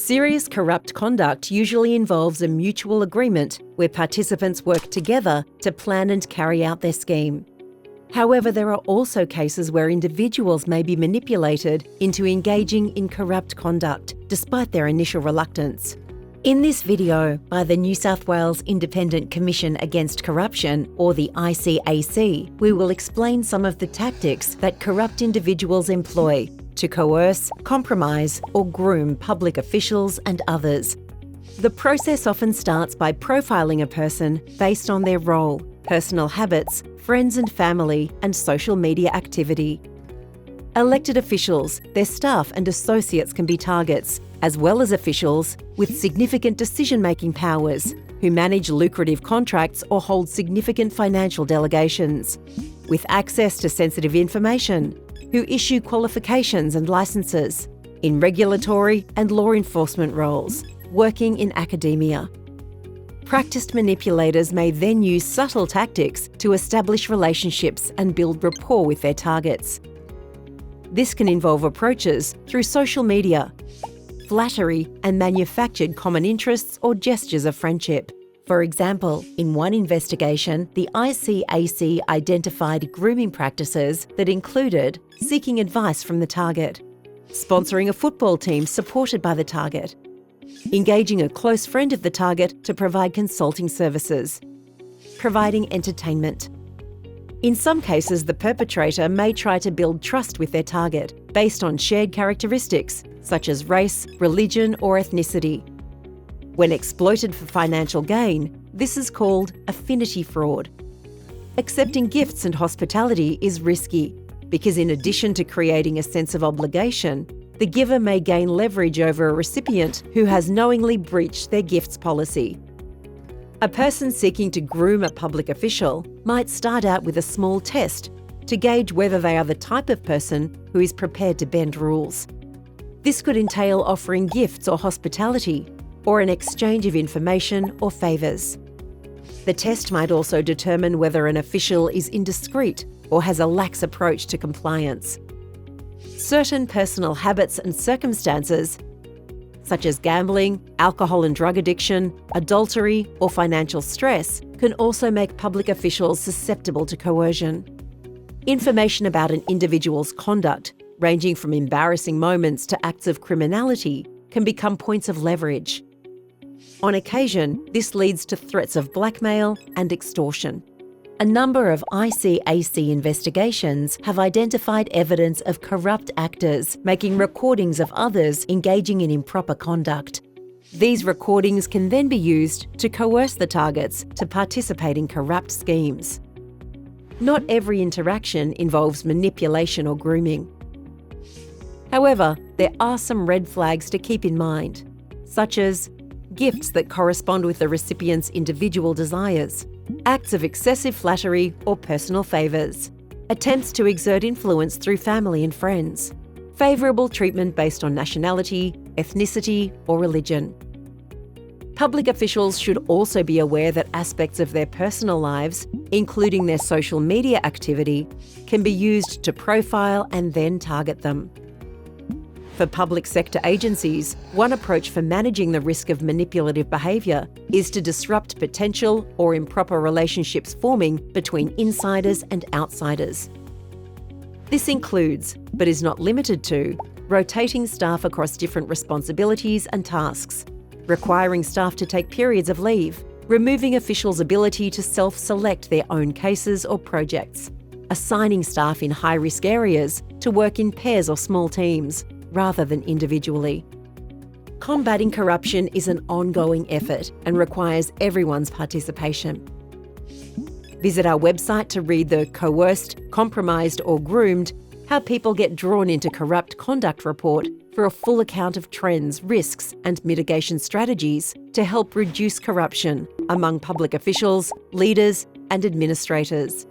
Serious corrupt conduct usually involves a mutual agreement where participants work together to plan and carry out their scheme. However, there are also cases where individuals may be manipulated into engaging in corrupt conduct, despite their initial reluctance. In this video, by the New South Wales Independent Commission Against Corruption, or the ICAC, we will explain some of the tactics that corrupt individuals employ to coerce, compromise, or groom public officials and others. The process often starts by profiling a person based on their role, personal habits, friends and family, and social media activity. Elected officials, their staff and associates can be targets, as well as officials with significant decision-making powers who manage lucrative contracts or hold significant financial delegations, with access to sensitive information, who issue qualifications and licenses, in regulatory and law enforcement roles, working in academia. Practiced manipulators may then use subtle tactics to establish relationships and build rapport with their targets. This can involve approaches through social media, flattery, and manufactured common interests or gestures of friendship. For example, in one investigation, the ICAC identified grooming practices that included seeking advice from the target, sponsoring a football team supported by the target, engaging a close friend of the target to provide consulting services, providing entertainment. In some cases, the perpetrator may try to build trust with their target based on shared characteristics such as race, religion, or ethnicity. When exploited for financial gain, this is called affinity fraud. Accepting gifts and hospitality is risky because in addition to creating a sense of obligation, the giver may gain leverage over a recipient who has knowingly breached their gifts policy. A person seeking to groom a public official might start out with a small test to gauge whether they are the type of person who is prepared to bend rules. This could entail offering gifts or hospitality, or an exchange of information or favours. The test might also determine whether an official is indiscreet or has a lax approach to compliance. Certain personal habits and circumstances, such as gambling, alcohol and drug addiction, adultery, or financial stress, can also make public officials susceptible to coercion. Information about an individual's conduct, ranging from embarrassing moments to acts of criminality, can become points of leverage. On occasion, this leads to threats of blackmail and extortion. A number of ICAC investigations have identified evidence of corrupt actors making recordings of others engaging in improper conduct. These recordings can then be used to coerce the targets to participate in corrupt schemes. Not every interaction involves manipulation or grooming. However, there are some red flags to keep in mind, such as gifts that correspond with the recipient's individual desires, acts of excessive flattery or personal favours, attempts to exert influence through family and friends, favourable treatment based on nationality, ethnicity or religion. Public officials should also be aware that aspects of their personal lives, including their social media activity, can be used to profile and then target them. For public sector agencies, one approach for managing the risk of manipulative behaviour is to disrupt potential or improper relationships forming between insiders and outsiders. This includes, but is not limited to, rotating staff across different responsibilities and tasks, requiring staff to take periods of leave, removing officials' ability to self-select their own cases or projects, assigning staff in high-risk areas to work in pairs or small teams, rather than individually. Combating corruption is an ongoing effort and requires everyone's participation. Visit our website to read the Coerced, Compromised or Groomed: How People Get Drawn into Corrupt Conduct report for a full account of trends, risks and mitigation strategies to help reduce corruption among public officials, leaders and administrators.